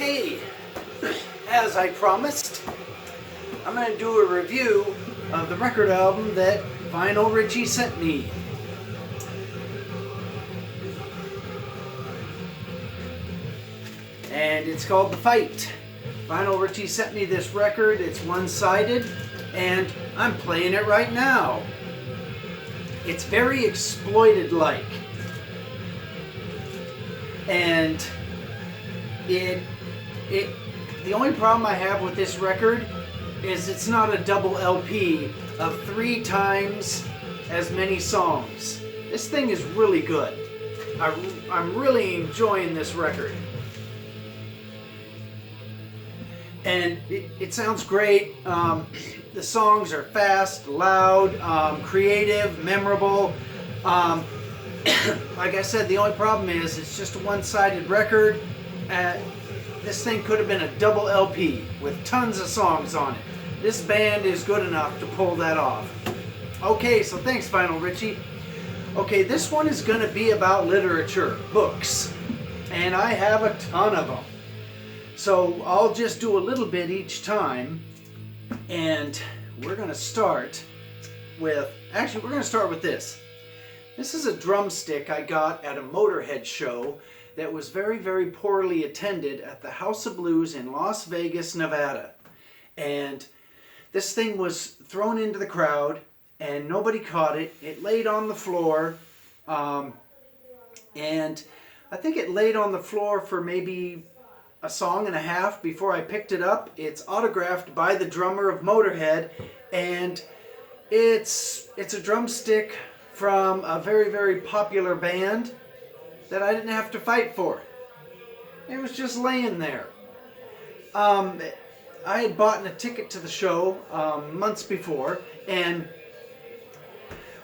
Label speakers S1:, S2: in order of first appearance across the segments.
S1: Okay, as I promised, I'm going to do a review of the record album that Vinyl Richie sent me. And it's called The Fight. Vinyl Richie sent me this record. It's one-sided, and I'm playing it right now. It's very exploited-like. And the only problem I have with this record is it's not a double LP of 3 times as many songs. This thing is really good. I'm really enjoying this record. And it sounds great. The songs are fast, loud, creative, memorable. Like I said, the only problem is it's just a one-sided record. This thing could have been a double LP with tons of songs on it. This band is good enough to pull that off. Okay, so thanks, Vinyl Richie. Okay, this one is going to be about literature, books, and I have a ton of them. So I'll just do a little bit each time, and we're going to start with, actually we're going to start with this. This is a drumstick I got at a Motorhead show that was very, very poorly attended at the House of Blues in Las Vegas, Nevada. And this thing was thrown into the crowd and nobody caught it. It laid on the floor, and I think it laid on the floor for maybe a song and a half before I picked it up. It's autographed by the drummer of Motorhead, and it's a drumstick from a very, very popular band that I didn't have to fight for. It was just laying there. I had bought a ticket to the show months before, and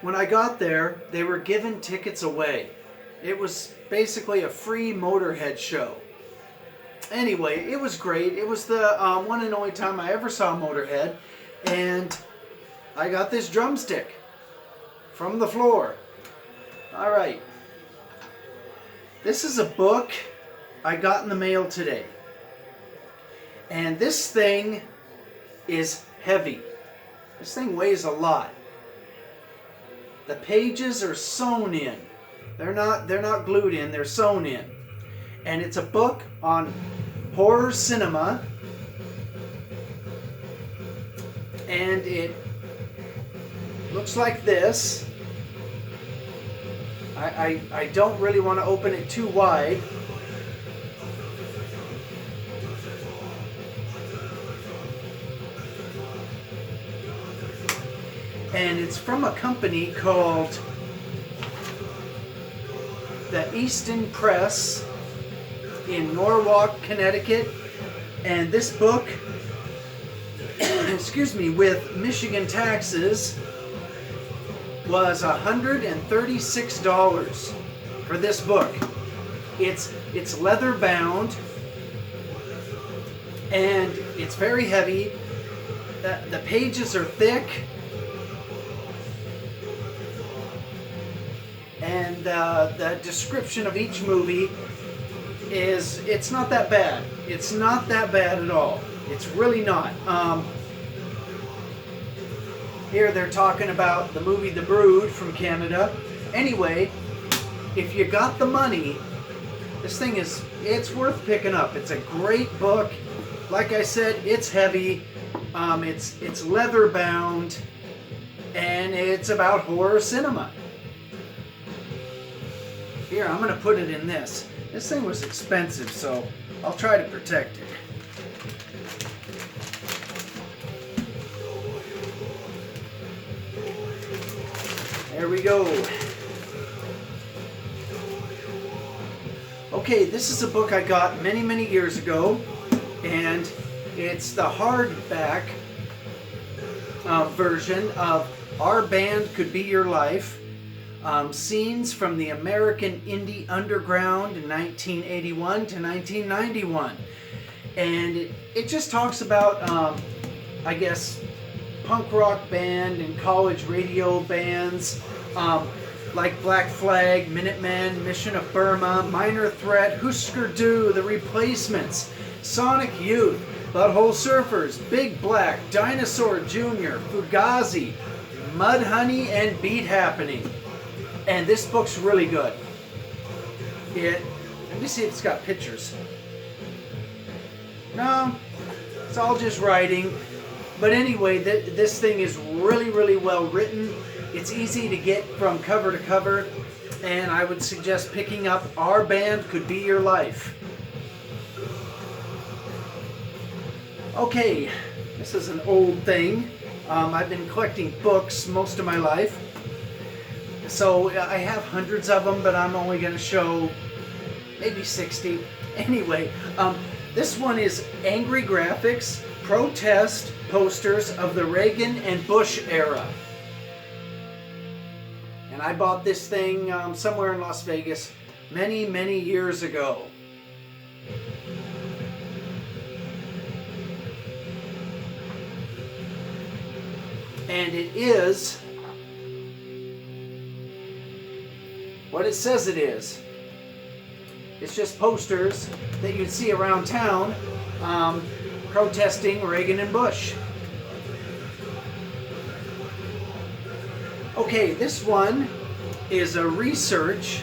S1: when I got there, they were giving tickets away. It was basically a free Motorhead show. Anyway, it was great. It was the one and only time I ever saw Motorhead, and I got this drumstick from the floor. All right. This is a book I got in the mail today. And this thing is heavy. This thing weighs a lot. The pages are sewn in. They're not glued in, they're sewn in. And it's a book on horror cinema. And it looks like this. I don't really want to open it too wide. And it's from a company called the Easton Press in Norwalk, Connecticut. And this book, excuse me, with Michigan taxes, was $136 for this book. It's leather bound, and it's very heavy. The pages are thick, and the description of each movie it's not that bad. It's not that bad at all. It's really not. Here they're talking about the movie The Brood from Canada. Anyway, if you got the money, this thing it's worth picking up. It's a great book. Like I said, it's heavy. It's leather bound, and it's about horror cinema. Here, I'm going to put it in this. This thing was expensive, so I'll try to protect it. There we go. Okay, this is a book I got many, many years ago, and it's the hardback version of Our Band Could Be Your Life. Scenes from the American Indie Underground in 1981 to 1991. And it just talks about, I guess, punk rock band and college radio bands like Black Flag, Minutemen, Mission of Burma, Minor Threat, Husker Du, The Replacements, Sonic Youth, Butthole Surfers, Big Black, Dinosaur Jr., Fugazi, Mudhoney, and Beat Happening. And this book's really good. Let me see if it's got pictures. No, it's all just writing. But anyway, this thing is really, really well written. It's easy to get from cover to cover. And I would suggest picking up Our Band Could Be Your Life. Okay, this is an old thing. I've been collecting books most of my life. So I have hundreds of them, but I'm only going to show maybe 60. Anyway, this one is Angry Graphics, Protest Posters of the Reagan and Bush Era. And I bought this thing somewhere in Las Vegas many, many years ago. And it is what it says it is. It's just posters that you'd see around town protesting Reagan and Bush. Okay, this one is a research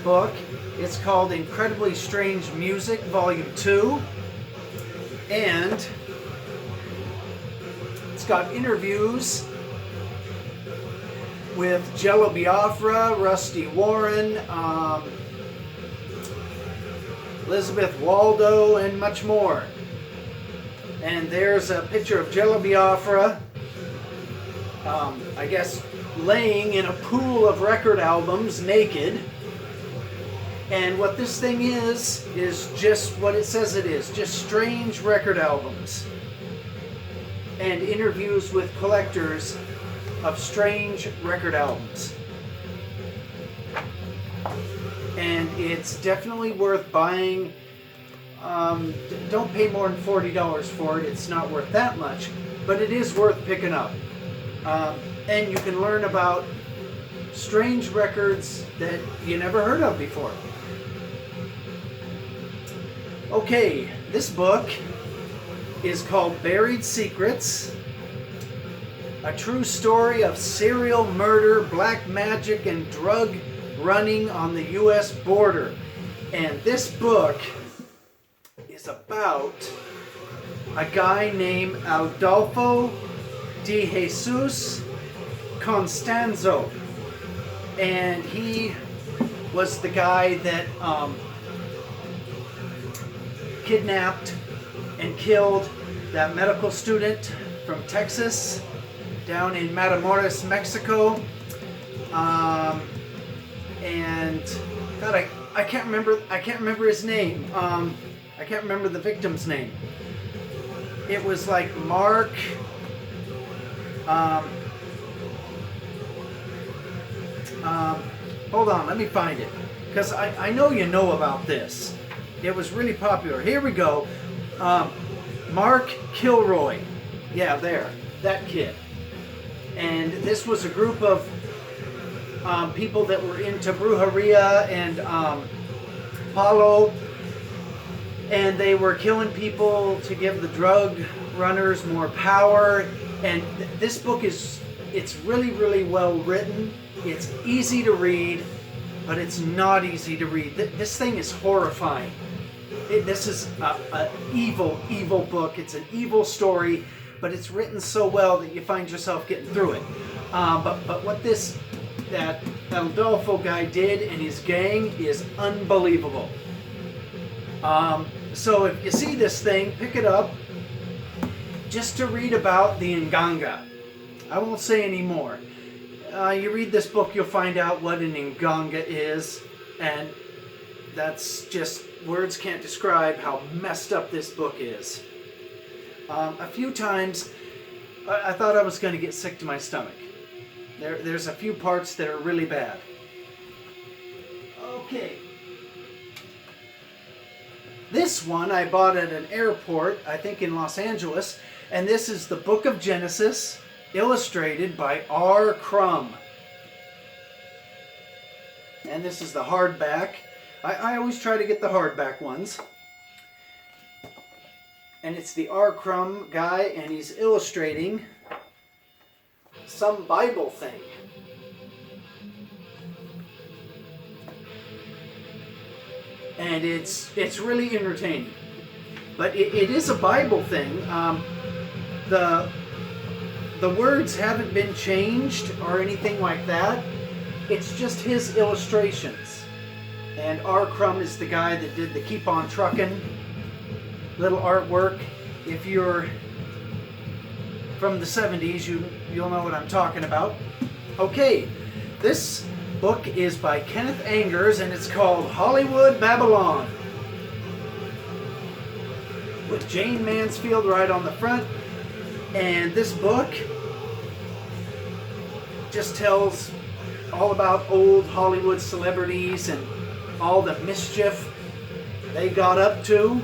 S1: book. It's called Incredibly Strange Music, Volume 2. And it's got interviews with Jello Biafra, Rusty Warren, Elizabeth Waldo, and much more. And there's a picture of Jello Biafra, I guess, laying in a pool of record albums naked. And what this thing is just what it says it is, just strange record albums and interviews with collectors of strange record albums. And it's definitely worth buying. Don't pay more than $40 for it. It's not worth that much, but it is worth picking up. And you can learn about strange records that you never heard of before. Okay, this book is called Buried Secrets, a true story of serial murder, black magic, and drug running on the U.S. border. And this book is about a guy named Adolfo de Jesus Constanzo. And he was the guy that kidnapped and killed that medical student from Texas down in Matamoros, Mexico. And God, I can't remember his name. I can't remember the victim's name. It was like Mark. Hold on, let me find it, because I know you know about this. It was really popular. Here we go. Mark Kilroy. Yeah, there. That kid. And this was a group of people that were into brujeria and palo. And they were killing people to give the drug runners more power. And this book it's really, really well written. It's easy to read, but it's not easy to read. This thing is horrifying. This is an evil, evil book. It's an evil story, but it's written so well that you find yourself getting through it. But what that Adolfo guy did and his gang is unbelievable. So if you see this thing, pick it up just to read about the Nganga. I won't say any more. You read this book, you'll find out what an Nganga is, and that's just, words can't describe how messed up this book is. A few times, I thought I was going to get sick to my stomach. There's a few parts that are really bad. Okay. This one I bought at an airport, I think in Los Angeles, and this is the Book of Genesis, illustrated by R. Crumb. And this is the hardback. I always try to get the hardback ones. And it's the R. Crumb guy, and he's illustrating some Bible thing. And it's really entertaining. But it is a Bible thing. The words haven't been changed or anything like that. It's just his illustrations. And R. Crumb is the guy that did the Keep On Truckin' little artwork. If you're from the 70s, you'll know what I'm talking about. Okay, this book is by Kenneth Angers, and it's called Hollywoodabbleon, with Jane Mansfield right on the front. And this book just tells all about old Hollywood celebrities and all the mischief they got up to.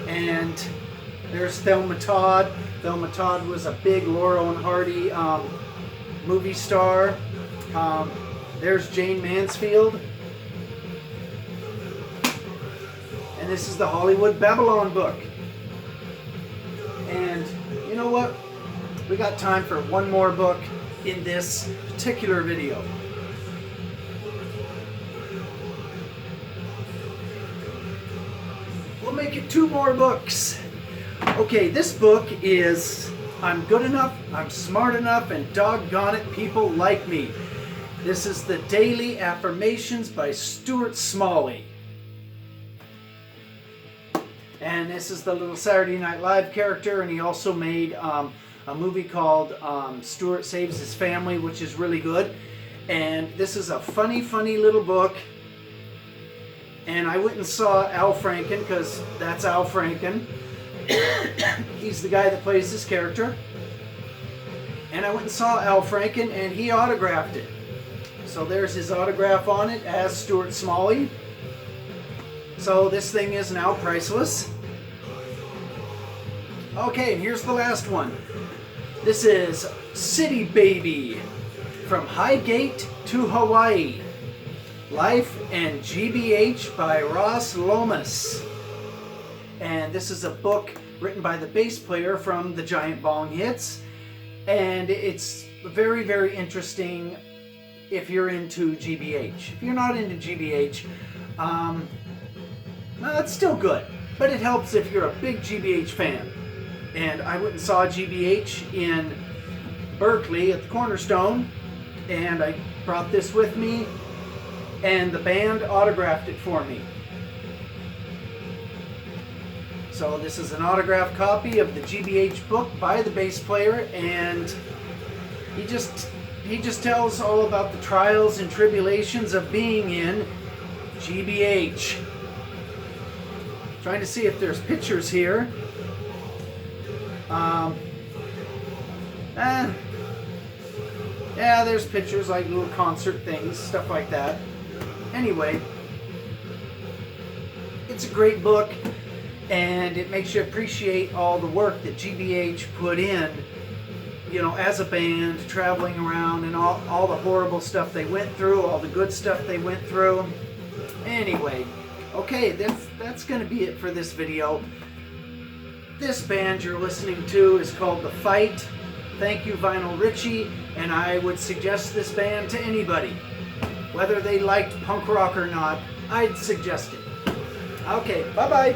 S1: And there's Thelma Todd. Thelma Todd was a big Laurel and Hardy movie star. There's Jane Mansfield. And this is the Hollywoodabbleon book. And you know what? We got time for one more book in this particular video. We'll make it 2 more books. Okay, this book is I'm Good Enough, I'm Smart Enough, and Doggone It, People Like Me. This is the Daily Affirmations by Stuart Smalley. And this is the little Saturday Night Live character, and he also made a movie called Stuart Saves His Family, which is really good. And this is a funny little book. And I went and saw Al Franken, because that's Al Franken. He's the guy that plays this character. And I went and saw Al Franken, and he autographed it. So there's his autograph on it as Stuart Smalley. So this thing is now priceless. Okay, and here's the last one. This is City Baby, From Highgate to Hawaii. Life and GBH by Ross Lomas. And this is a book written by the bass player from the Giant Bong Hits. And it's very interesting if you're into GBH. If you're not into GBH, well, it's still good. But it helps if you're a big GBH fan. And I went and saw GBH in Berkeley at the Cornerstone. And I brought this with me. And the band autographed it for me. So this is an autographed copy of the GBH book by the bass player, and he just tells all about the trials and tribulations of being in GBH. Trying to see if there's pictures here. Yeah, there's pictures, like little concert things, stuff like that. Anyway, it's a great book, and it makes you appreciate all the work that GBH put in, you know, as a band, traveling around, and all the horrible stuff they went through, all the good stuff they went through. Anyway, okay, that's going to be it for this video. This band you're listening to is called The Fight. Thank you, Vinyl Richie, and I would suggest this band to anybody. Whether they liked punk rock or not, I'd suggest it. Okay, bye-bye.